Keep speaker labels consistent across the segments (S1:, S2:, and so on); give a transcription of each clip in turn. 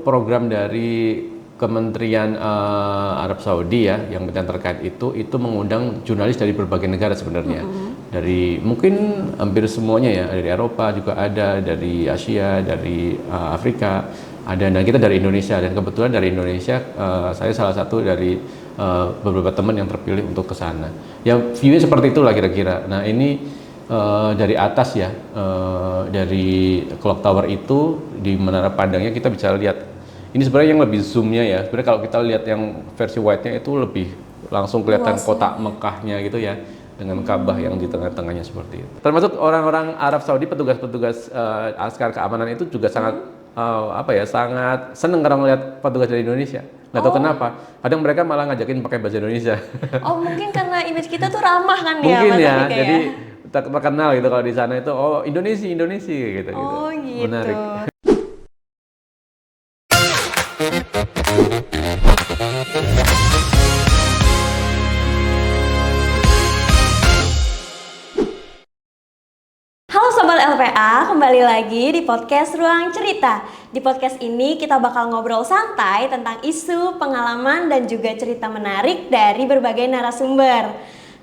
S1: Program dari Kementerian Arab Saudi ya, yang terkait itu mengundang jurnalis dari berbagai negara sebenarnya. Dari mungkin hampir semuanya ya, dari Eropa juga ada, dari Asia, dari Afrika ada, dan kita dari Indonesia. Dan kebetulan dari Indonesia saya salah satu dari beberapa teman yang terpilih untuk ke sana. Ya view-nya seperti itulah kira-kira. Nah ini dari atas ya, dari clock tower itu di menara pandangnya kita bisa lihat. Ini sebenarnya yang lebih zoomnya ya. Sebenarnya kalau kita lihat yang versi wide-nya itu lebih langsung kelihatan kota Mekahnya gitu ya, dengan Ka'bah yang di tengah-tengahnya seperti itu. Termasuk orang-orang Arab Saudi, petugas-petugas askar keamanan itu juga sangat sangat seneng kalau ngelihat petugas dari Indonesia. Nggak tahu kenapa. Kadang mereka malah ngajakin pakai bahasa Indonesia.
S2: Oh mungkin karena image kita tuh ramah kan ya,
S1: Mungkin
S2: Mas
S1: ya.
S2: Andika
S1: Jadi
S2: ya?
S1: terkenal gitu kalau di sana itu, oh Indonesia gitu.
S2: Oh gitu.
S1: Menarik.
S2: Halo Sobat LPA, kembali lagi di podcast Ruang Cerita. Di podcast ini kita bakal ngobrol santai tentang isu, pengalaman, dan juga cerita menarik dari berbagai narasumber.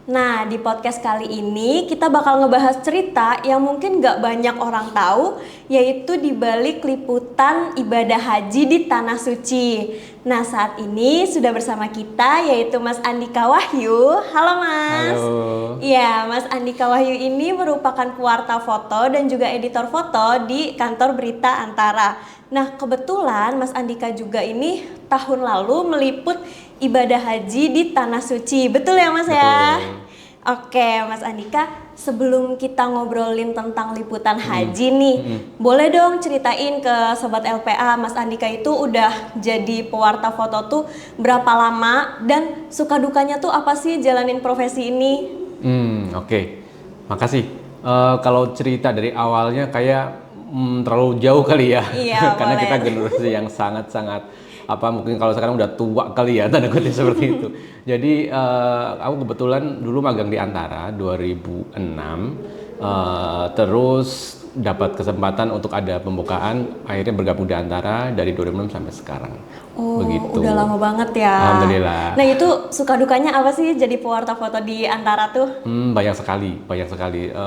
S2: Nah, di podcast kali ini kita bakal ngebahas cerita yang mungkin gak banyak orang tahu, yaitu di balik liputan ibadah haji di Tanah Suci. Nah, saat ini sudah bersama kita yaitu Mas Andika Wahyu. Halo Mas.
S1: Halo.
S2: Iya, Mas Andika Wahyu ini merupakan pewarta foto dan juga editor foto di kantor Berita Antara. Nah, kebetulan Mas Andika juga ini tahun lalu meliput ibadah haji di Tanah Suci. Betul ya Mas ya? Oke, Mas Andika, sebelum kita ngobrolin tentang liputan haji nih, boleh dong ceritain ke Sobat LPA, Mas Andika itu udah jadi pewarta foto tuh berapa lama dan suka dukanya tuh apa sih jalanin profesi ini?
S1: Oke. Makasih. Kalau cerita dari awalnya kayak terlalu jauh kali ya.
S2: Iya,
S1: Karena
S2: boleh.
S1: kita generasi yang sangat-sangat mungkin kalau sekarang udah tua kali ya, tanda kutip seperti itu. Jadi aku kebetulan dulu magang di Antara 2006, terus dapat kesempatan untuk ada pembukaan, akhirnya bergabung di Antara dari 2006 sampai sekarang.
S2: Oh,
S1: Begitu.
S2: udah lama banget ya.
S1: Alhamdulillah.
S2: Nah, itu suka dukanya apa sih jadi pewarta foto di Antara tuh?
S1: Banyak sekali.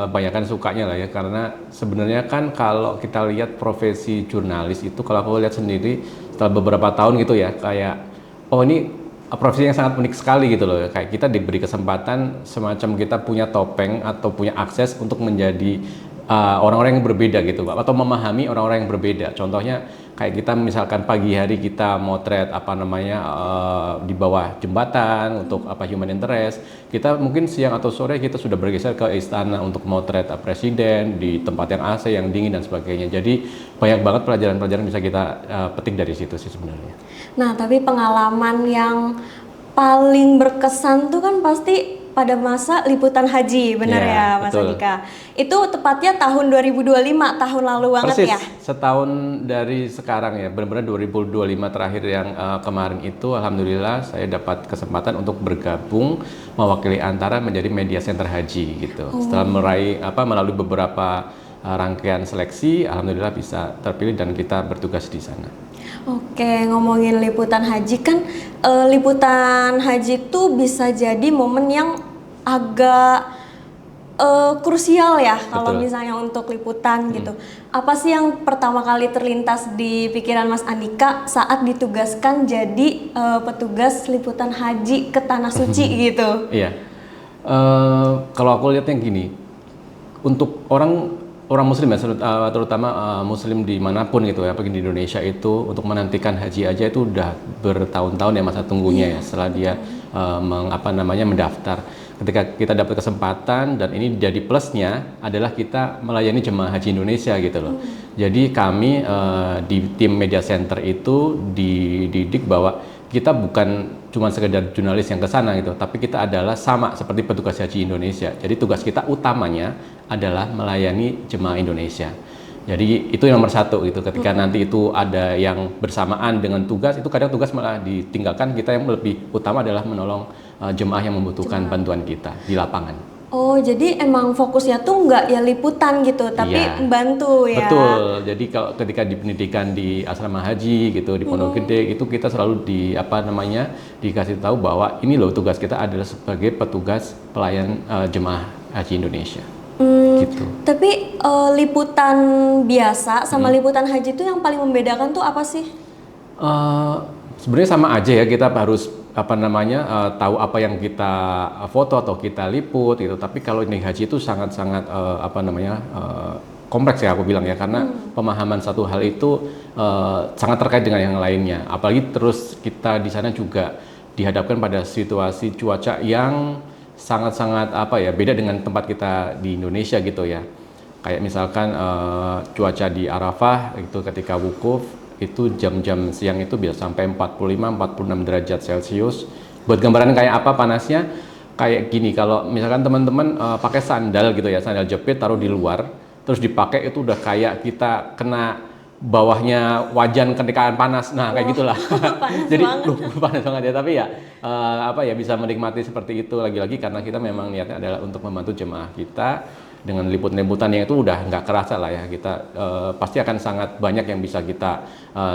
S1: Banyakan sukanya lah ya, karena sebenarnya kan kalau kita lihat profesi jurnalis itu, kalau aku lihat sendiri setelah beberapa tahun gitu ya, kayak oh ini profesi yang sangat unik sekali gitu loh. Kayak kita diberi kesempatan semacam kita punya topeng atau punya akses untuk menjadi orang-orang yang berbeda gitu Pak, atau memahami orang-orang yang berbeda. Contohnya kayak kita misalkan pagi hari kita motret di bawah jembatan untuk human interest, kita mungkin siang atau sore kita sudah bergeser ke istana untuk motret presiden di tempat yang AC, yang dingin dan sebagainya. Jadi banyak banget pelajaran-pelajaran bisa kita petik dari situ sih sebenarnya.
S2: Nah, tapi pengalaman yang paling berkesan tuh kan pasti pada masa liputan haji, benar ya Mas
S1: betul.
S2: Andika? Itu tepatnya tahun 2025, tahun lalu banget
S1: Persis,
S2: ya?
S1: setahun dari sekarang ya, benar-benar 2025 terakhir yang kemarin itu, alhamdulillah saya dapat kesempatan untuk bergabung mewakili Antara menjadi media center haji gitu. Setelah melalui beberapa rangkaian seleksi, alhamdulillah bisa terpilih dan kita bertugas di sana.
S2: Oke, ngomongin liputan haji kan, liputan haji tuh bisa jadi momen yang agak krusial ya kalau misalnya untuk liputan gitu. Apa sih yang pertama kali terlintas di pikiran Mas Andika saat ditugaskan jadi petugas liputan haji ke Tanah Suci gitu?
S1: Iya, kalau aku lihatnya gini, untuk orang muslim ya, terutama muslim dimanapun gitu ya, apalagi di Indonesia itu, untuk menantikan haji aja itu udah bertahun-tahun ya masa tunggunya ya, setelah dia mendaftar. Ketika kita dapat kesempatan, dan ini jadi plusnya adalah kita melayani jemaah haji Indonesia gitu loh. Jadi kami di tim media center itu dididik bahwa kita bukan cuma sekedar jurnalis yang ke sana gitu, tapi kita adalah sama seperti petugas haji Indonesia. Jadi tugas kita utamanya adalah melayani jemaah Indonesia. Jadi itu yang nomor satu gitu. Ketika nanti itu ada yang bersamaan dengan tugas, itu kadang tugas malah ditinggalkan, kita yang lebih utama adalah menolong jemaah yang membutuhkan bantuan kita di lapangan.
S2: Oh, jadi emang fokusnya tuh nggak ya liputan gitu, tapi
S1: Iya.
S2: membantu ya.
S1: Betul. Jadi kalau ketika di pendidikan di asrama haji gitu di Pondok Gede itu kita selalu dikasih tahu bahwa ini loh tugas kita adalah sebagai petugas pelayan jemaah haji Indonesia. Gitu.
S2: Tapi liputan biasa sama liputan haji tuh yang paling membedakan tuh apa sih?
S1: Eh, Sebenarnya sama aja ya, kita harus tahu apa yang kita foto atau kita liput gitu. Tapi kalau ini haji itu sangat-sangat kompleks ya aku bilang ya, karena pemahaman satu hal itu sangat terkait dengan yang lainnya. Apalagi terus kita di sana juga dihadapkan pada situasi cuaca yang sangat-sangat beda dengan tempat kita di Indonesia gitu ya. Kayak misalkan cuaca di Arafah itu ketika wukuf itu jam-jam siang itu bisa sampai 45-46 derajat Celcius. Buat gambaran kayak apa panasnya, kayak gini, kalau misalkan teman-teman pakai sandal gitu ya, sandal jepit taruh di luar, terus dipakai itu udah kayak kita kena bawahnya wajan ketika panas. Nah, kayak gitulah.
S2: Panas
S1: Jadi
S2: banget.
S1: panas banget ya, tapi ya bisa menikmati seperti itu lagi-lagi karena kita memang niatnya adalah untuk membantu jemaah kita. Dengan liput-liputan yang itu udah nggak kerasa lah ya, kita pasti akan sangat banyak yang bisa kita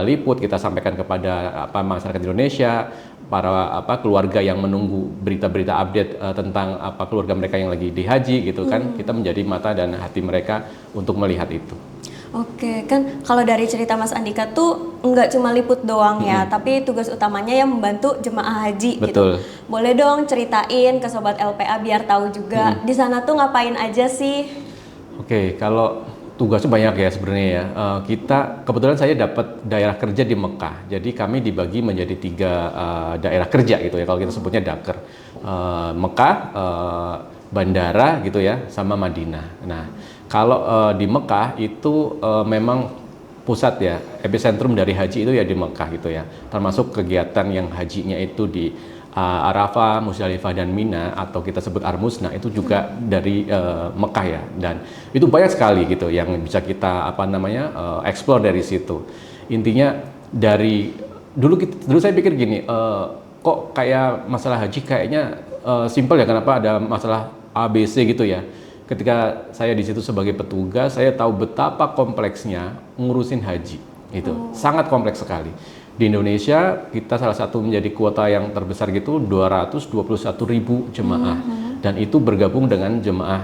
S1: liput, kita sampaikan kepada masyarakat Indonesia, para keluarga yang menunggu berita-berita update tentang keluarga mereka yang lagi di haji gitu kan, kita menjadi mata dan hati mereka untuk melihat itu.
S2: Oke, kan kalau dari cerita Mas Andika tuh nggak cuma liput doang ya, tapi tugas utamanya yang membantu jemaah haji
S1: Betul.
S2: gitu. Boleh dong ceritain ke Sobat LPA biar tahu juga di sana tuh ngapain aja sih?
S1: Oke, kalau tugasnya banyak ya sebenarnya ya. Kita kebetulan saya dapat daerah kerja di Mekah, jadi kami dibagi menjadi 3 daerah kerja gitu ya. Kalau kita sebutnya daker, Mekah, bandara gitu ya, sama Madinah. Nah, kalau di Mekah itu memang pusat ya, epicentrum dari haji itu ya di Mekah gitu ya. Termasuk kegiatan yang hajinya itu di Arafah, Musdalifah dan Mina atau kita sebut Armusna itu juga dari Mekah ya. Dan itu banyak sekali gitu yang bisa kita explore dari situ. Intinya dari dulu saya pikir gini, kok kayak masalah haji kayaknya simpel ya, kenapa ada masalah ABC gitu ya. Ketika saya di situ sebagai petugas, saya tahu betapa kompleksnya ngurusin haji. Itu sangat kompleks sekali. Di Indonesia kita salah satu menjadi kuota yang terbesar gitu, 221.000 jemaah. Dan itu bergabung dengan jemaah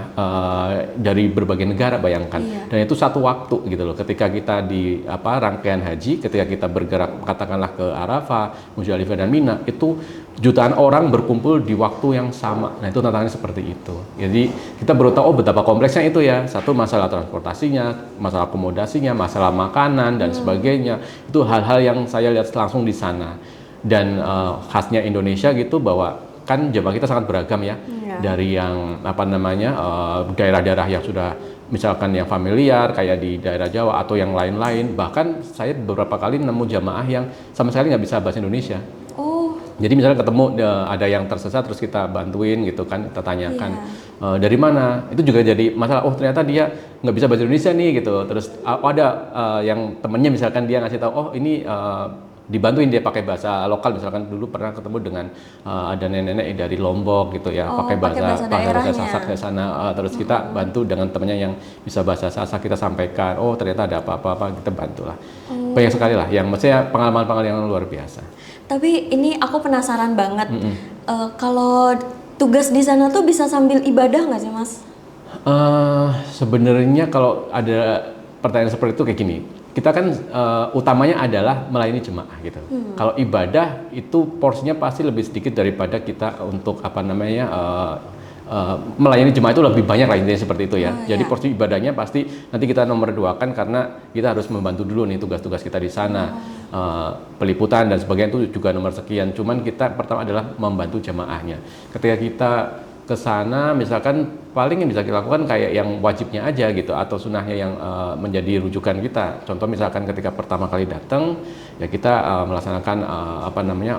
S1: dari berbagai negara, bayangkan.
S2: Iya.
S1: Dan itu satu waktu gitu loh. Ketika kita di rangkaian haji, ketika kita bergerak katakanlah ke Arafah, Musdalifah dan Mina, itu jutaan orang berkumpul di waktu yang sama. Nah, itu tantangannya seperti itu. Jadi kita baru tahu betapa kompleksnya itu ya. Satu, masalah transportasinya, masalah akomodasinya, masalah makanan dan sebagainya. Itu hal-hal yang saya lihat langsung di sana. Dan khasnya Indonesia gitu, bahwa kan jemaah kita sangat beragam ya. Dari yang daerah-daerah yang sudah misalkan yang familiar kayak di daerah Jawa atau yang lain-lain. Bahkan saya beberapa kali nemu jamaah yang sama sekali nggak bisa bahasa Indonesia.
S2: Oh,
S1: Jadi misalnya ketemu ada yang tersesat, terus kita bantuin gitu kan, kita tanyakan dari mana. Itu juga jadi masalah. Oh, ternyata dia nggak bisa bahasa Indonesia nih gitu. Terus ada yang temennya misalkan dia ngasih tahu, oh ini dibantuin dia pakai bahasa lokal. Misalkan dulu pernah ketemu dengan ada nenek-nenek dari Lombok gitu ya, pakai bahasa Sasak di sana. Terus kita bantu dengan temennya yang bisa bahasa Sasak, kita sampaikan, oh ternyata ada apa-apa, kita bantulah. Banyak sekali lah yang maksudnya pengalaman-pengalaman yang luar biasa.
S2: tapi ini aku penasaran banget. Kalau tugas di sana tuh bisa sambil ibadah nggak sih, Mas?
S1: Sebenarnya kalau ada pertanyaan seperti itu kayak gini, kita kan utamanya adalah melayani jemaah gitu. Kalau ibadah itu porsinya pasti lebih sedikit daripada kita untuk melayani jemaah itu lebih banyak lah, intinya seperti itu ya. Jadi porsi ibadahnya pasti nanti kita nomor 2-kan karena kita harus membantu dulu nih tugas-tugas kita di sana. Peliputan dan sebagainya itu juga nomor sekian. Cuman kita pertama adalah membantu jemaahnya. Ketika kita ke sana misalkan paling yang bisa kita lakukan kayak yang wajibnya aja gitu atau sunnahnya yang menjadi rujukan kita. Contoh misalkan ketika pertama kali datang ya kita melaksanakan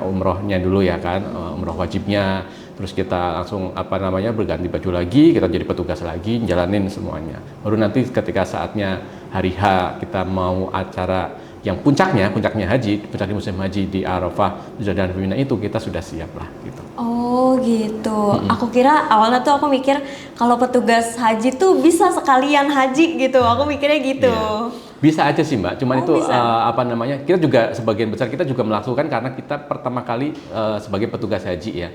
S1: umrohnya dulu ya kan, umroh wajibnya. Terus kita langsung berganti baju lagi, kita jadi petugas lagi, jalanin semuanya. Baru nanti ketika saatnya hari H kita mau acara yang puncaknya haji, puncak di musim haji di Arafah dan Mina itu kita sudah siap lah gitu.
S2: Oh, Oh gitu. Aku kira awalnya tuh aku mikir kalau petugas haji tuh bisa sekalian haji gitu. Aku mikirnya gitu.
S1: Iya. Bisa aja sih Mbak, cuman
S2: Oh
S1: itu
S2: bisa.
S1: apa namanya, kita juga sebagian besar kita juga melakukan karena kita pertama kali sebagai petugas haji ya.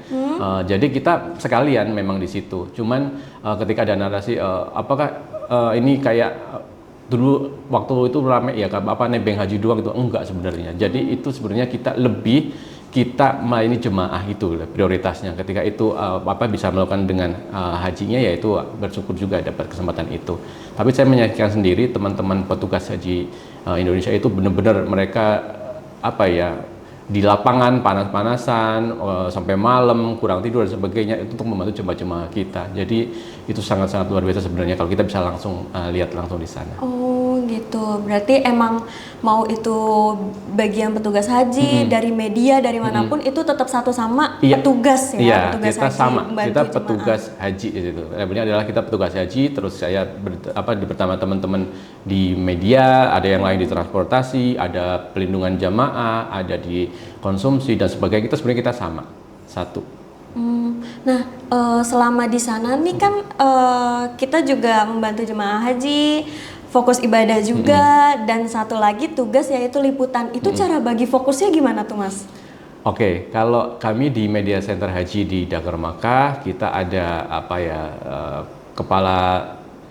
S1: Jadi kita sekalian memang di situ. Cuman ketika ada narasi apakah ini kayak dulu waktu itu rame ya apa nebeng haji doang itu enggak sebenarnya. Jadi itu sebenarnya kita melayani jemaah itu prioritasnya. Ketika itu apa bisa melakukan dengan hajinya, yaitu bersyukur juga dapat kesempatan itu. Tapi saya menyaksikan sendiri teman-teman petugas haji Indonesia itu benar-benar mereka apa ya, di lapangan panas-panasan sampai malam kurang tidur dan sebagainya itu untuk membantu jemaah-jemaah kita. Jadi itu sangat-sangat luar biasa sebenarnya kalau kita bisa langsung lihat langsung di sana.
S2: Oh gitu. Berarti emang mau itu bagian petugas haji dari media dari manapun itu tetap satu sama
S1: Iya,
S2: petugas ya,
S1: iya,
S2: petugas
S1: kita
S2: haji
S1: sama,
S2: membantu
S1: kita
S2: jemaah.
S1: petugas haji itu. Sebenarnya adalah kita petugas haji, terus saya di pertama teman-teman di media, ada yang lain di transportasi, ada pelindungan jamaah, ada di konsumsi dan sebagainya. Kita sebenarnya kita sama, satu.
S2: Nah, selama di sana nih kan kita juga membantu jemaah haji, fokus ibadah juga, dan satu lagi tugas yaitu liputan. Itu cara bagi fokusnya gimana tuh Mas?
S1: Oke, kalau kami di Media Center Haji di Dakar Makkah, kita ada apa ya, kepala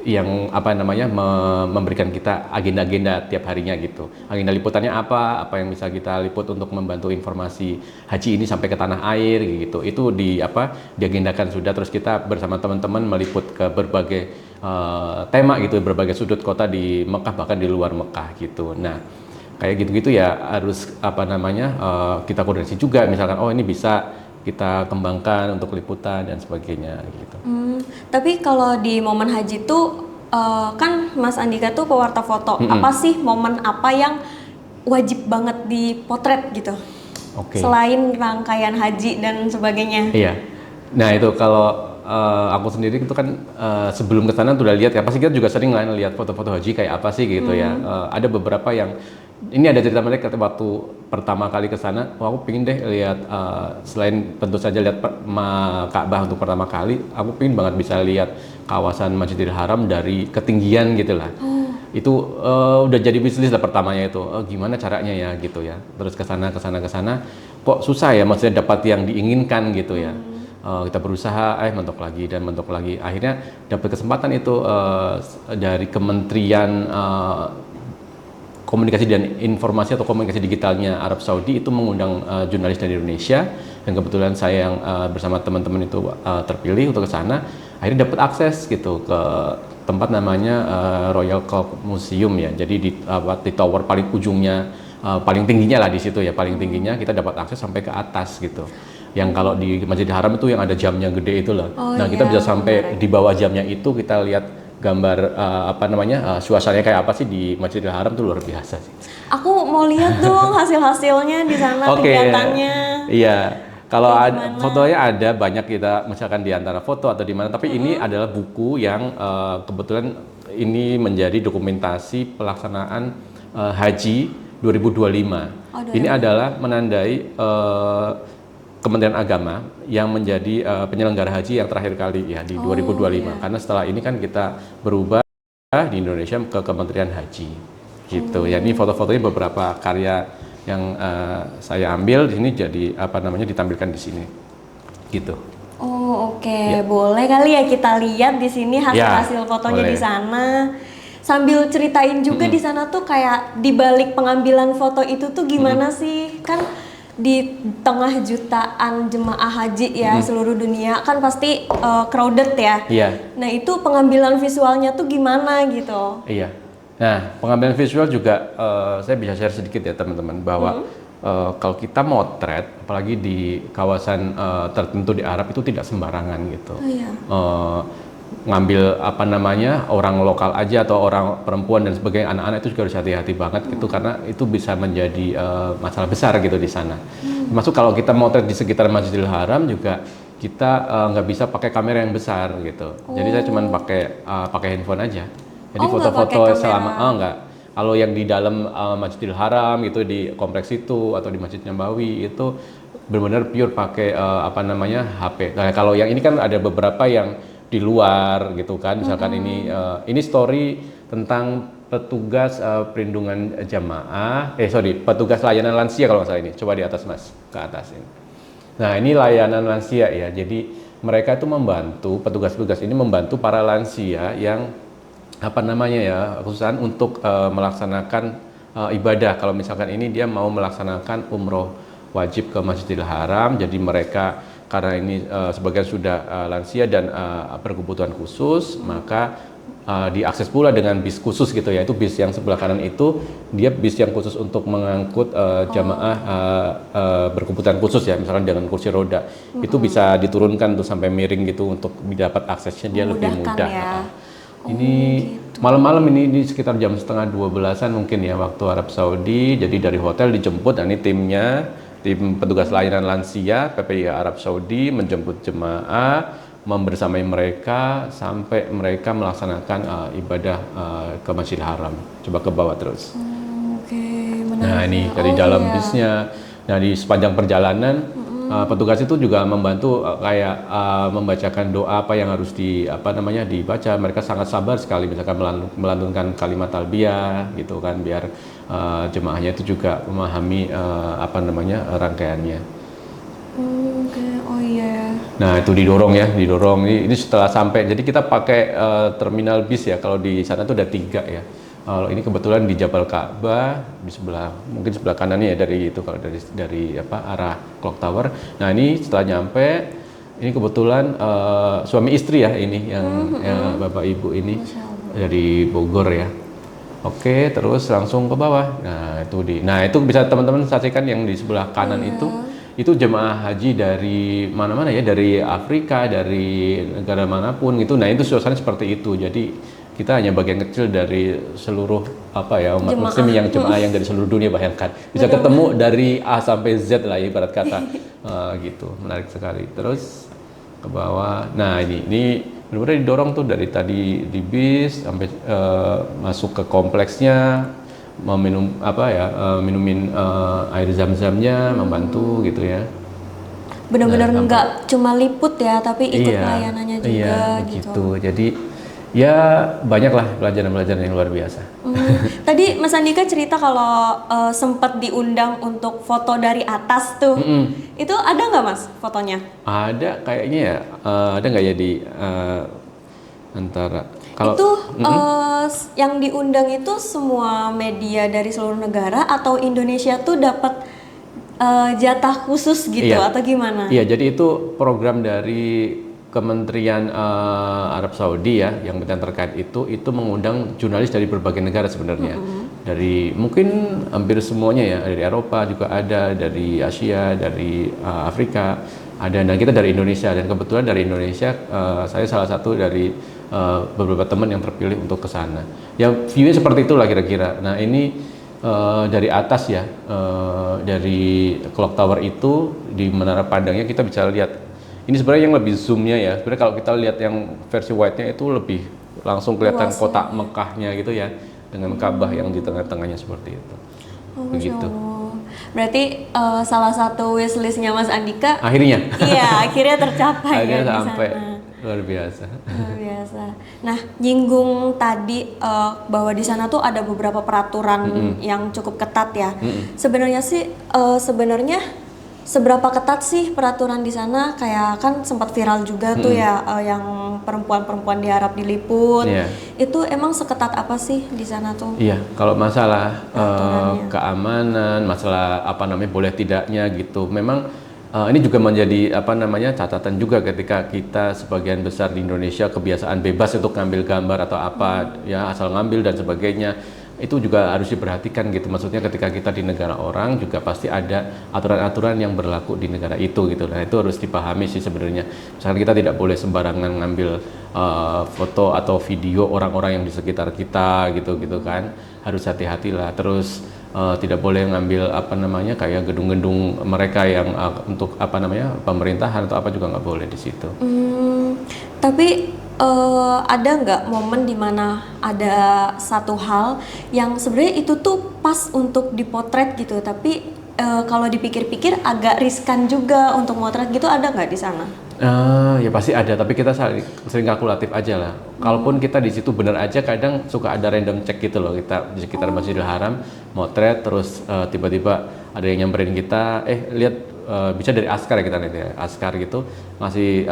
S1: yang apa namanya memberikan kita agenda-agenda tiap harinya gitu. Agenda liputannya apa yang bisa kita liput untuk membantu informasi haji ini sampai ke tanah air gitu. Itu diagendakan sudah, terus kita bersama teman-teman meliput ke berbagai tema gitu, berbagai sudut kota di Mekah bahkan di luar Mekah gitu. Nah, kayak gitu-gitu ya harus kita koordinasi juga, misalkan ini bisa kita kembangkan untuk liputan dan sebagainya gitu.
S2: Tapi kalau di momen haji tuh kan Mas Andika tuh pewarta foto. Apa sih momen apa yang wajib banget dipotret gitu?
S1: Oke.
S2: Selain rangkaian haji dan sebagainya.
S1: Iya. Nah itu kalau aku sendiri itu kan sebelum ke sana udah lihat ya, pasti kita juga sering lah lihat foto-foto haji kayak apa sih gitu ya. Ada beberapa yang ini ada cerita menarik waktu pertama kali ke sana, aku pingin deh lihat selain tentu saja lihat Ka'bah untuk pertama kali, aku pingin banget bisa lihat kawasan Masjidil Haram dari ketinggian gitu lah. Itu udah jadi wishlist lah pertamanya itu. Gimana caranya ya gitu ya. Terus ke sana kok susah ya maksudnya dapat yang diinginkan gitu ya. Kita berusaha mentok lagi dan mentok lagi. Akhirnya dapat kesempatan itu dari Kementerian Komunikasi dan Informasi atau Komunikasi Digitalnya Arab Saudi itu mengundang jurnalis dari Indonesia, dan kebetulan saya yang bersama teman-teman itu terpilih untuk ke sana. Akhirnya dapat akses gitu ke tempat namanya Royal Court Museum ya. Jadi di tower paling ujungnya, paling tingginya lah di situ ya, paling tingginya kita dapat akses sampai ke atas gitu. Yang kalau di Masjidil Haram itu yang ada jamnya gede itu loh. Kita bisa sampai di bawah jamnya itu, kita lihat gambar suasananya kayak apa sih di Masjidil Haram tuh luar biasa sih.
S2: Aku mau lihat dong hasil-hasilnya di sana kegiatannya.
S1: Iya. Kalau fotonya ada banyak, kita misalkan di antara foto atau di mana, tapi ini adalah buku yang kebetulan ini menjadi dokumentasi pelaksanaan haji 2025. Ini adalah menandai Kementerian Agama yang menjadi penyelenggara haji yang terakhir kali ya di 2025. Iya. Karena setelah ini kan kita berubah di Indonesia ke Kementerian Haji gitu. Ya, ini foto-fotonya beberapa karya yang saya ambil di sini, jadi ditampilkan di sini gitu.
S2: Oke. Ya. Boleh kali ya kita lihat di sini hasil-hasil fotonya boleh. Di sana. Sambil ceritain juga di sana tuh kayak di balik pengambilan foto itu tuh gimana sih? Kan di tengah jutaan jemaah haji ya seluruh dunia kan pasti crowded ya. Iya. Nah itu pengambilan visualnya tuh gimana gitu?
S1: Iya. Nah pengambilan visual juga saya bisa share sedikit ya teman-teman, bahwa kalau kita motret apalagi di kawasan tertentu di Arab itu tidak sembarangan gitu. Iya. Ngambil orang lokal aja atau orang perempuan dan sebagainya, anak-anak itu juga harus hati-hati banget gitu, karena itu bisa menjadi masalah besar gitu di sana. Termasuk kalau kita motret di sekitar Masjidil Haram juga kita nggak bisa pakai kamera yang besar gitu. Jadi saya cuma pakai handphone aja. Jadi foto-foto selama Kalau yang di dalam Masjidil Haram itu di kompleks itu atau di Masjid Nabawi itu benar-benar pure pakai HP. Nah, kalau yang ini kan ada beberapa yang di luar gitu kan, misalkan ini story tentang petugas perlindungan jamaah, petugas layanan lansia kalau nggak salah ini. Coba di atas Mas, ke atas ini. Nah, ini layanan lansia ya. Jadi mereka itu membantu, petugas-petugas ini membantu para lansia yang khususan untuk melaksanakan ibadah. Kalau misalkan ini dia mau melaksanakan umroh wajib ke Masjidil Haram, jadi mereka karena ini sebagian sudah lansia dan berkebutuhan khusus, maka diakses pula dengan bis khusus gitu ya. Itu bis yang sebelah kanan itu dia bis yang khusus untuk mengangkut jamaah berkebutuhan khusus ya, misalkan dengan kursi roda. Itu bisa diturunkan tuh sampai miring gitu untuk dapat aksesnya dia lebih mudah.
S2: Ya.
S1: Ini gitu. Malam-malam ini sekitar jam 11:30 mungkin ya waktu Arab Saudi. Jadi dari hotel dijemput, nah ini tim petugas layanan lansia PPI Arab Saudi menjemput jemaah, membersamai mereka sampai mereka melaksanakan ibadah ke Masjidil Haram. Coba ke bawah terus. Nah ini dari dalam bisnya. Nah di sepanjang perjalanan petugas itu juga membantu membacakan doa apa yang harus dibaca. Mereka sangat sabar sekali, misalkan melantunkan kalimat talbiyah gitu kan, biar jemaahnya itu juga memahami rangkaiannya. Nah itu didorong. Ini setelah sampai, jadi kita pakai terminal bis ya. Kalau di sana tuh ada 3 ya. Kalau ini kebetulan di Jabal Ka'bah di mungkin sebelah kanannya ya dari itu, kalau dari arah Clock Tower. Nah ini setelah nyampe, ini kebetulan suami istri ya ini yang bapak ibu ini dari Bogor ya. Oke, terus langsung ke bawah. Nah itu bisa teman-teman saksikan yang di sebelah kanan itu jemaah haji dari mana-mana ya, dari Afrika, dari negara manapun gitu. Nah itu suasana seperti itu. Jadi kita hanya bagian kecil dari seluruh umat muslim yang jemaah yang dari seluruh dunia, bayangkan bisa ketemu dari A sampai Z lah ibarat kata. Gitu, menarik sekali. Terus ke bawah. Nah ini benar-benar didorong tuh dari tadi di bis sampai masuk ke kompleksnya, minumin air zam-zamnya, membantu gitu ya.
S2: Benar-benar nggak cuma liput ya, tapi ikut pelayanannya juga gitu.
S1: Jadi ya banyaklah pelajaran-pelajaran yang luar biasa.
S2: Tadi Mas Andika cerita kalau sempat diundang untuk foto dari atas tuh. Itu ada nggak Mas fotonya?
S1: Ada kayaknya ya. Ada nggak ya di antara kalau
S2: itu yang diundang itu semua media dari seluruh negara atau Indonesia tuh dapat jatah khusus gitu atau gimana?
S1: Iya, jadi itu program dari Kementerian Arab Saudi ya, yang terkait itu mengundang jurnalis dari berbagai negara sebenarnya. Dari mungkin hampir semuanya ya, dari Eropa juga ada, dari Asia, dari Afrika ada, dan kita dari Indonesia. Dan kebetulan dari Indonesia saya salah satu dari beberapa teman yang terpilih untuk ke sana. Ya view-nya seperti itulah kira-kira. Nah ini dari atas ya, dari Clock Tower itu di menara pandangnya kita bisa lihat. Ini sebenarnya yang lebih zoomnya ya. Sebenarnya kalau kita lihat yang versi wide-nya itu lebih langsung kelihatan kota Mekahnya gitu ya, dengan Ka'bah yang di tengah-tengahnya seperti itu. Begitu.
S2: Berarti salah satu wishlist-nya Mas Andika
S1: akhirnya
S2: tercapai
S1: akhirnya
S2: ya
S1: sampai
S2: di sana.
S1: Luar biasa.
S2: Nah, nyinggung tadi bahwa di sana tuh ada beberapa peraturan yang cukup ketat ya. Sebenarnya seberapa ketat sih peraturan di sana? Kayak kan sempat viral juga tuh ya, yang perempuan-perempuan di Arab diliput. Itu emang seketat apa sih di sana tuh?
S1: Iya, kalau masalah keamanan, masalah boleh tidaknya gitu. Memang ini juga menjadi catatan juga ketika kita sebagian besar di Indonesia kebiasaan bebas untuk ngambil gambar atau ya asal ngambil dan sebagainya. Itu juga harus diperhatikan gitu. Maksudnya ketika kita di negara orang juga pasti ada aturan-aturan yang berlaku di negara itu gitu. Nah itu harus dipahami sih sebenarnya. Misalkan kita tidak boleh sembarangan ngambil foto atau video orang-orang yang di sekitar kita gitu kan. Harus hati-hatilah. Terus tidak boleh ngambil kayak gedung-gedung mereka yang untuk pemerintahan atau apa juga nggak boleh di situ.
S2: Tapi ada nggak momen dimana ada satu hal yang sebenarnya itu tuh pas untuk dipotret gitu, tapi kalau dipikir-pikir agak riskan juga untuk motret gitu, ada nggak di sana?
S1: Ya pasti ada, tapi kita sering kalkulatif aja lah. Kalaupun kita di situ bener aja, kadang suka ada random check gitu loh. Kita di sekitar Masjidil Haram motret, terus tiba-tiba ada yang nyamperin kita, lihat bisa dari askar ya, kita lihat ya, askar gitu masih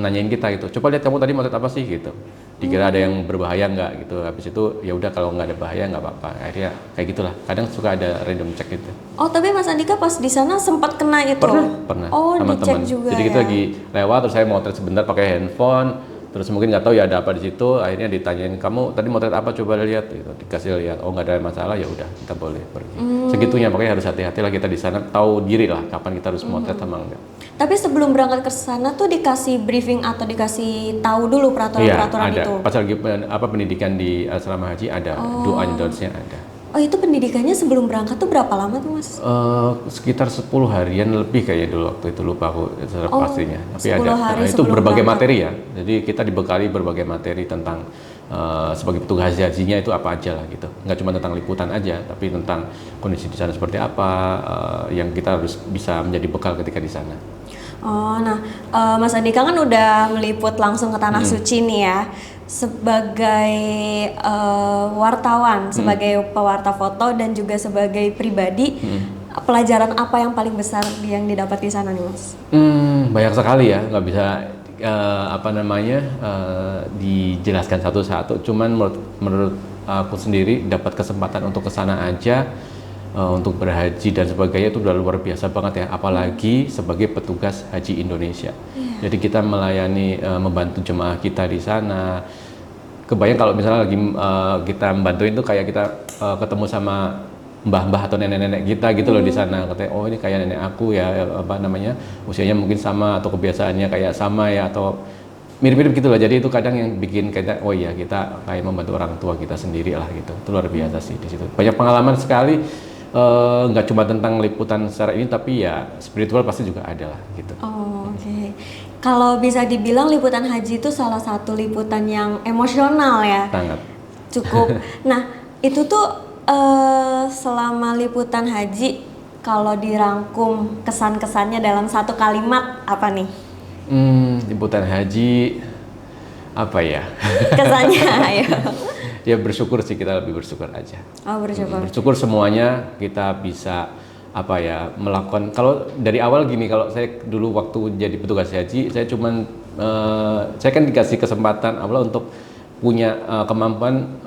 S1: nanyain kita gitu. Coba lihat kamu tadi motret apa sih gitu. Dikira ada yang berbahaya nggak gitu. Habis itu ya udah, kalau nggak ada bahaya nggak apa-apa. Akhirnya kayak gitulah. Kadang suka ada random check gitu.
S2: Oh, tapi Mas Andika pas di sana sempat kena itu?
S1: Pernah.
S2: Oh,
S1: Sama
S2: dicek
S1: teman.
S2: juga
S1: Jadi
S2: ya?
S1: kita lagi lewat, terus saya motret sebentar pakai handphone, terus mungkin nggak tahu ya ada apa di situ. Akhirnya ditanyain, kamu tadi motret apa, coba lihat gitu. Dikasih lihat, oh nggak ada masalah, ya udah kita boleh pergi. Segitunya, makanya harus hati-hati lah kita di sana, tahu diri lah kapan kita harus motret sama enggak.
S2: Tapi sebelum berangkat ke sana tuh dikasih briefing atau dikasih tahu dulu peraturan-peraturan
S1: Iya, ada.
S2: itu?
S1: Pas lagi pendidikan di asrama haji ada, do and don'ts-nya ada.
S2: Oh, itu pendidikannya sebelum berangkat tuh berapa lama tuh, Mas?
S1: Sekitar 10 harian lebih kayaknya dulu, waktu itu lupa aku pastinya. Tapi
S2: 10
S1: ada.
S2: hari
S1: Itu
S2: sebelum
S1: berbagai
S2: berangkat.
S1: materi ya. Jadi kita dibekali berbagai materi tentang sebagai petugas hajinya itu apa aja lah gitu. Nggak cuma tentang liputan aja, tapi tentang kondisi di sana seperti apa, yang kita harus bisa menjadi bekal ketika di sana.
S2: Oh, nah Mas Andika kan udah meliput langsung ke Tanah Suci nih ya. Sebagai wartawan, sebagai pewarta foto dan juga sebagai pribadi, pelajaran apa yang paling besar yang didapat di sana nih, Mas?
S1: Banyak sekali ya, nggak bisa dijelaskan satu-satu. Cuman menurut aku sendiri dapat kesempatan untuk kesana aja, untuk berhaji dan sebagainya itu udah luar biasa banget ya, apalagi sebagai petugas haji Indonesia. Jadi kita melayani, membantu jemaah kita di sana. Kebayang kalau misalnya lagi kita membantuin tuh kayak kita ketemu sama mbah-mbah atau nenek-nenek kita gitu loh di sana. Katanya, oh ini kayak nenek aku ya, usianya mungkin sama atau kebiasaannya kayak sama ya, atau mirip-mirip gitu loh. Jadi itu kadang yang bikin kita, oh iya kita kayak membantu orang tua kita sendiri lah gitu. Itu luar biasa sih di situ. Banyak pengalaman sekali, nggak cuma tentang liputan secara ini, tapi ya spiritual pasti juga ada lah gitu.
S2: Oh, oke. Kalau bisa dibilang liputan haji itu salah satu liputan yang emosional ya.
S1: Sangat.
S2: Cukup. Nah, itu tuh selama liputan haji, kalau dirangkum kesan-kesannya dalam satu kalimat apa nih?
S1: Liputan haji apa ya?
S2: Kesannya ayo.
S1: Ya bersyukur sih, kita lebih bersyukur aja.
S2: Oh, bersyukur.
S1: Bersyukur semuanya kita bisa melakukan. Kalau dari awal gini, kalau saya dulu waktu jadi petugas haji, saya kan dikasih kesempatan awal untuk punya kemampuan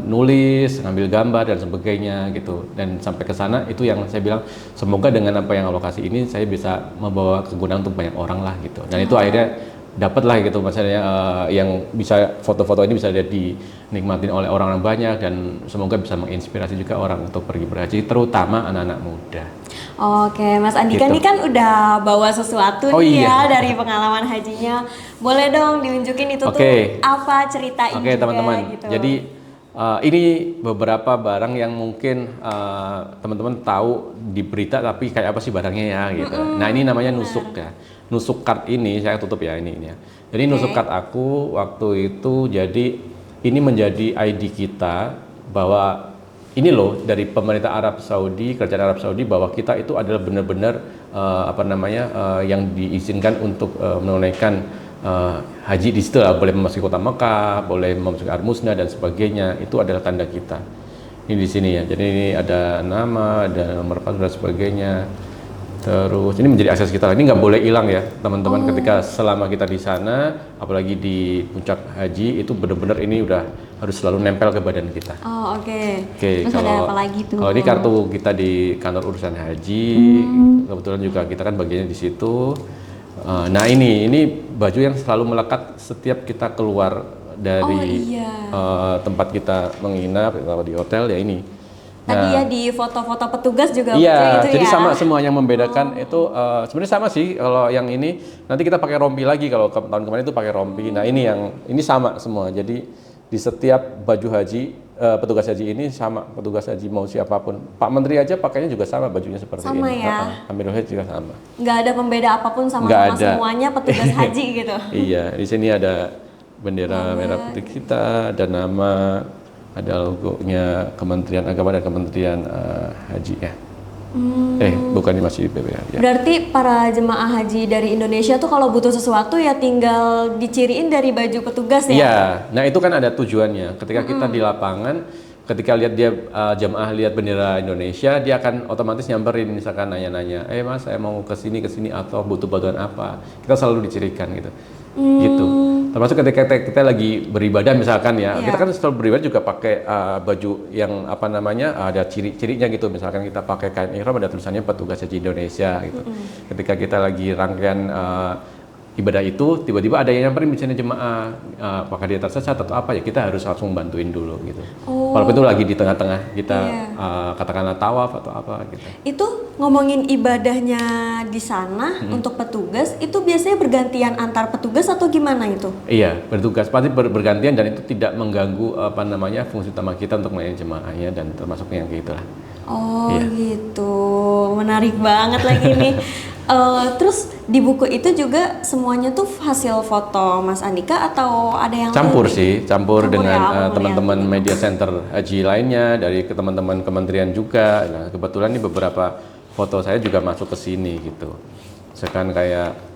S1: nulis, ngambil gambar dan sebagainya gitu. Dan sampai ke sana itu yang saya bilang, semoga dengan apa yang Allah kasih ini saya bisa membawa kegunaan untuk banyak orang lah gitu. Dan itu akhirnya dapat lah gitu, maksudnya yang bisa foto-foto ini bisa dinikmatin oleh orang-orang banyak, dan semoga bisa menginspirasi juga orang untuk pergi berhaji, terutama anak-anak muda.
S2: Oke, Mas Andika
S1: Gitu.
S2: nih kan udah bawa sesuatu
S1: Oh,
S2: nih
S1: iya.
S2: ya dari pengalaman hajinya. Boleh dong diunjukin itu tuh apa ceritain
S1: Oke,
S2: juga
S1: teman-teman.
S2: gitu.
S1: Jadi ini beberapa barang yang mungkin teman-teman tahu di berita, tapi kayak apa sih barangnya ya gitu. Nah, ini namanya nusuk ya. Nusuk card ini saya tutup ya ini ya. Jadi nusuk card aku waktu itu, jadi ini menjadi ID kita bahwa ini loh dari pemerintah Arab Saudi, kerajaan Arab Saudi, bahwa kita itu adalah benar-benar yang diizinkan untuk menunaikan haji di situ lah, boleh memasuki kota Mekah, boleh memasuki Ar-Musna dan sebagainya. Itu adalah tanda kita. Ini di sini ya. Jadi ini ada nama, ada nomor paspor dan sebagainya. Terus ini menjadi akses kita. Ini nggak boleh hilang ya, teman-teman. Ketika selama kita di sana, apalagi di puncak haji, itu benar-benar ini udah harus selalu nempel ke badan kita.
S2: Oh, oke.
S1: Oke,
S2: Terus ada apa lagi tuh?
S1: Kalau ini kartu kita di kantor urusan haji, kebetulan juga kita kan bagiannya di situ. Nah ini baju yang selalu melekat setiap kita keluar dari tempat kita menginap, kalau di hotel ya ini.
S2: Tadi ya di foto-foto petugas juga
S1: Iya,
S2: gitu
S1: jadi
S2: ya?
S1: sama semua yang membedakan itu sebenarnya sama sih. Kalau yang ini nanti kita pakai rompi lagi, kalau tahun kemarin itu pakai rompi. Nah ini sama semua. Jadi di setiap baju haji petugas haji ini sama, petugas haji mau siapapun. Pak Menteri aja pakainya juga sama, bajunya seperti
S2: Sama
S1: ini.
S2: ya?
S1: Amirul Haji juga sama.
S2: Nggak ada pembeda apapun sama
S1: Nggak ada.
S2: semuanya petugas haji gitu.
S1: Iya, di sini ada bendera merah putih kita, ada nama, ada logonya Kementerian Agama dan Kementerian Haji ya. Bukan, ini masih BPH. Ya.
S2: Berarti para jemaah haji dari Indonesia tuh kalau butuh sesuatu ya tinggal diciriin dari baju petugas ya?
S1: Iya, nah itu kan ada tujuannya. Ketika kita di lapangan, ketika lihat dia jemaah lihat bendera Indonesia, dia akan otomatis nyamperin, misalkan nanya-nanya, Mas saya mau ke sini atau butuh bantuan apa. Kita selalu dicirikan gitu. Gitu. Termasuk ketika kita lagi beribadah misalkan ya, kita kan selalu beribadah juga pakai baju yang apa namanya ada ciri-cirinya gitu. Misalkan kita pakai kain ihram ada tulisannya petugas haji Indonesia gitu. Ketika kita lagi rangkaian ibadah itu tiba-tiba ada yang nyamperin misalnya jemaah apakah dia tersesat atau apa ya, kita harus langsung bantuin dulu gitu. Walaupun itu lagi di tengah-tengah kita katakanlah tawaf atau apa gitu.
S2: Itu ngomongin ibadahnya di sana untuk petugas itu biasanya bergantian antar petugas atau gimana itu?
S1: Iya, bertugas pasti bergantian dan itu tidak mengganggu apa namanya fungsi utama kita untuk melayani jemaahnya dan termasuk yang gitu lah.
S2: Oh gitu, menarik banget lagi nih. Terus di buku itu juga semuanya tuh hasil foto Mas Andika atau ada yang
S1: campur sih, campur dengan
S2: ya,
S1: teman-teman media center haji lainnya dari teman-teman kementerian juga. Nah, kebetulan nih beberapa foto saya juga masuk ke sini gitu. Misalkan kayak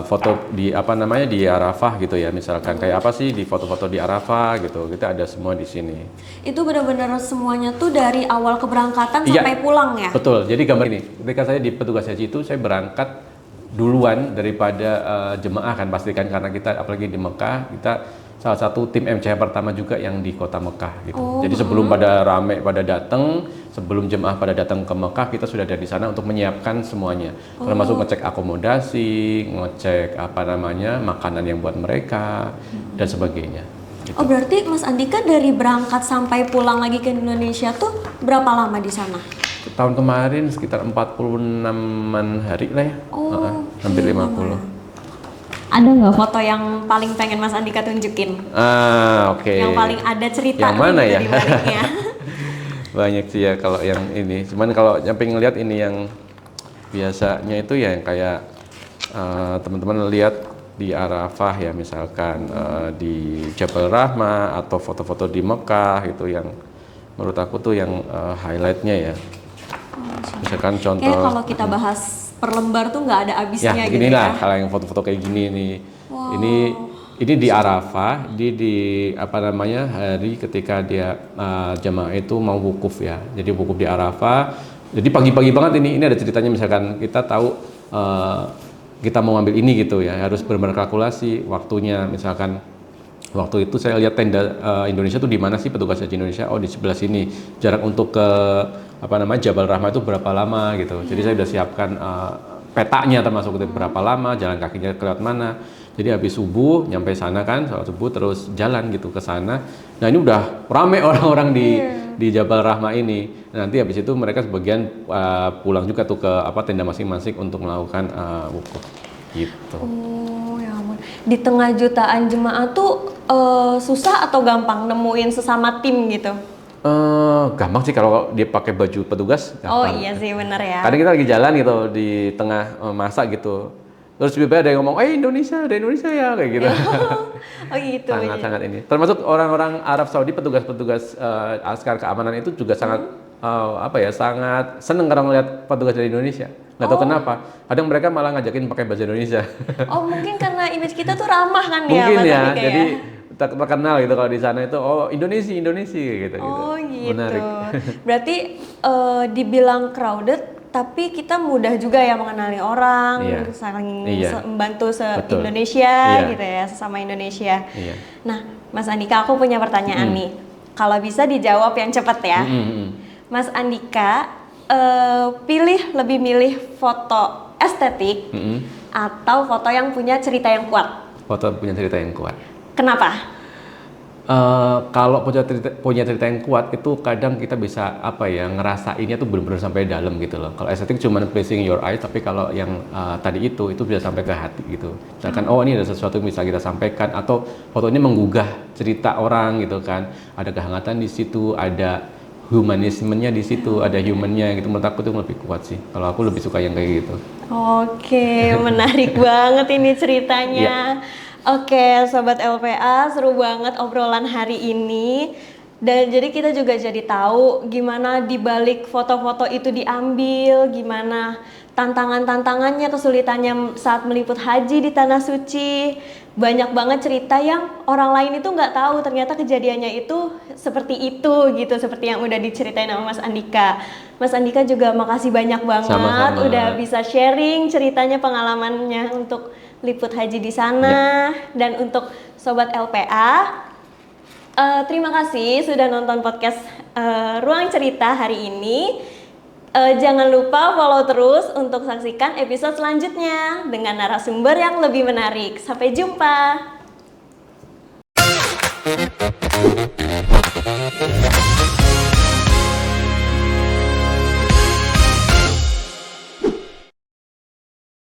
S1: foto di apa namanya di Arafah gitu ya, misalkan kayak apa sih di foto-foto di Arafah gitu, kita ada semua di sini.
S2: Itu benar-benar semuanya tuh dari awal keberangkatan sampai pulang ya?
S1: Betul, jadi gambar ini, ketika saya di petugas haji itu saya berangkat duluan daripada jemaah kan pastikan, karena kita apalagi di Mekah, kita salah satu tim MCH pertama juga yang di kota Mekah gitu. Jadi sebelum pada rame pada datang, sebelum jemaah pada datang ke Mekah, kita sudah ada di sana untuk menyiapkan semuanya. Termasuk ngecek akomodasi, ngecek apa namanya makanan yang buat mereka dan sebagainya. Gitu.
S2: Oh berarti Mas Andika dari berangkat sampai pulang lagi ke Indonesia tuh berapa lama di sana?
S1: Tahun kemarin sekitar 46-an hari lah ya. Hampir 50.
S2: Ada nggak foto yang paling pengen Mas Andika tunjukin?
S1: Oke.
S2: Yang paling ada cerita
S1: yang mana ya?
S2: di baliknya?
S1: Banyak sih ya kalau yang ini. Cuman kalau nyampe ngeliat ini yang biasanya itu ya yang kayak teman-teman lihat di Arafah ya, misalkan di Jabal Rahmah atau foto-foto di Mekah itu yang menurut aku tuh yang highlightnya ya. Misalkan contoh.
S2: Kayak kalau kita bahas per lembar tuh nggak ada habisnya
S1: ya,
S2: gitu
S1: inilah
S2: ya.
S1: kalau yang foto-foto kayak gini nih.
S2: Wow.
S1: Ini di Arafah, di apa namanya hari ketika dia jamaah itu mau wukuf ya. Jadi wukuf di Arafah. Jadi pagi-pagi banget ini ada ceritanya, misalkan kita tahu kita mau ambil ini gitu ya, harus benar-benar kalkulasi waktunya. Misalkan waktu itu saya lihat tenda Indonesia tuh di mana sih petugas haji Indonesia? Oh di sebelah sini. Jarak untuk ke apa namanya Jabal Rahmah itu berapa lama gitu. Jadi saya udah siapkan petanya termasuk itu berapa lama, jalan kakinya kelewat mana. Jadi habis subuh nyampe sana kan, sholat subuh terus jalan gitu ke sana. Nah ini udah rame orang-orang di Jabal Rahmah ini. Nanti habis itu mereka sebagian pulang juga tuh ke apa tenda masing-masing untuk melakukan wukuf gitu.
S2: Oh ya ampun. Di tengah jutaan jemaah tuh susah atau gampang nemuin sesama tim gitu?
S1: Gampang sih kalau dia pakai baju petugas. Gampang.
S2: Oh iya sih bener ya.
S1: Kadang kita lagi jalan gitu di tengah masa gitu. Terus tiba-tiba ada yang ngomong, Indonesia, ada Indonesia ya kayak gitu.
S2: Oh gitu.
S1: Sangat-sangat ini. Termasuk orang-orang Arab Saudi, petugas-petugas askar keamanan itu juga sangat sangat seneng kalau ngeliat petugas dari Indonesia. Nggak tahu kenapa. Kadang mereka malah ngajakin pakai bahasa Indonesia.
S2: Oh mungkin karena image kita tuh ramah kan ya.
S1: Mungkin ya.
S2: Andika,
S1: jadi terkenal gitu kalau di sana itu Indonesia gitu.
S2: Oh gitu.
S1: Menarik.
S2: Berarti dibilang crowded tapi kita mudah juga ya mengenali orang, saling membantu se-Indonesia gitu ya, sesama Indonesia.
S1: Iya.
S2: Nah, Mas Andika, aku punya pertanyaan nih. Kalau bisa dijawab yang cepat ya. Mas Andika, lebih milih foto estetik atau foto yang punya cerita yang kuat?
S1: Foto punya cerita yang kuat.
S2: Kenapa?
S1: Kalau punya cerita yang kuat itu kadang kita bisa apa ya ngerasainnya tuh benar-benar sampai dalam gitu loh. Kalau estetik cuma pleasing your eyes, tapi kalau yang tadi itu bisa sampai ke hati gitu. Misalkan oh ini ada sesuatu yang bisa kita sampaikan, atau foto ini menggugah cerita orang gitu kan. Ada kehangatan di situ, ada humanismenya di situ, ada humannya gitu. Menurut aku tuh lebih kuat sih. Kalau aku lebih suka yang kayak gitu.
S2: Oke, menarik banget ini ceritanya. Oke, Sobat LPA, seru banget obrolan hari ini. Dan jadi kita juga jadi tahu gimana di balik foto-foto itu diambil, gimana tantangan-tantangannya, kesulitannya saat meliput haji di Tanah Suci. Banyak banget cerita yang orang lain itu nggak tahu, ternyata kejadiannya itu seperti itu gitu, seperti yang udah diceritain sama Mas Andika. Mas Andika juga makasih banyak banget.
S1: Sama-sama.
S2: Udah bisa sharing ceritanya, pengalamannya untuk liput haji di sana. Dan untuk Sobat LPA, terima kasih sudah nonton podcast Ruang Cerita hari ini. Jangan lupa follow terus untuk saksikan episode selanjutnya dengan narasumber yang lebih menarik. Sampai jumpa.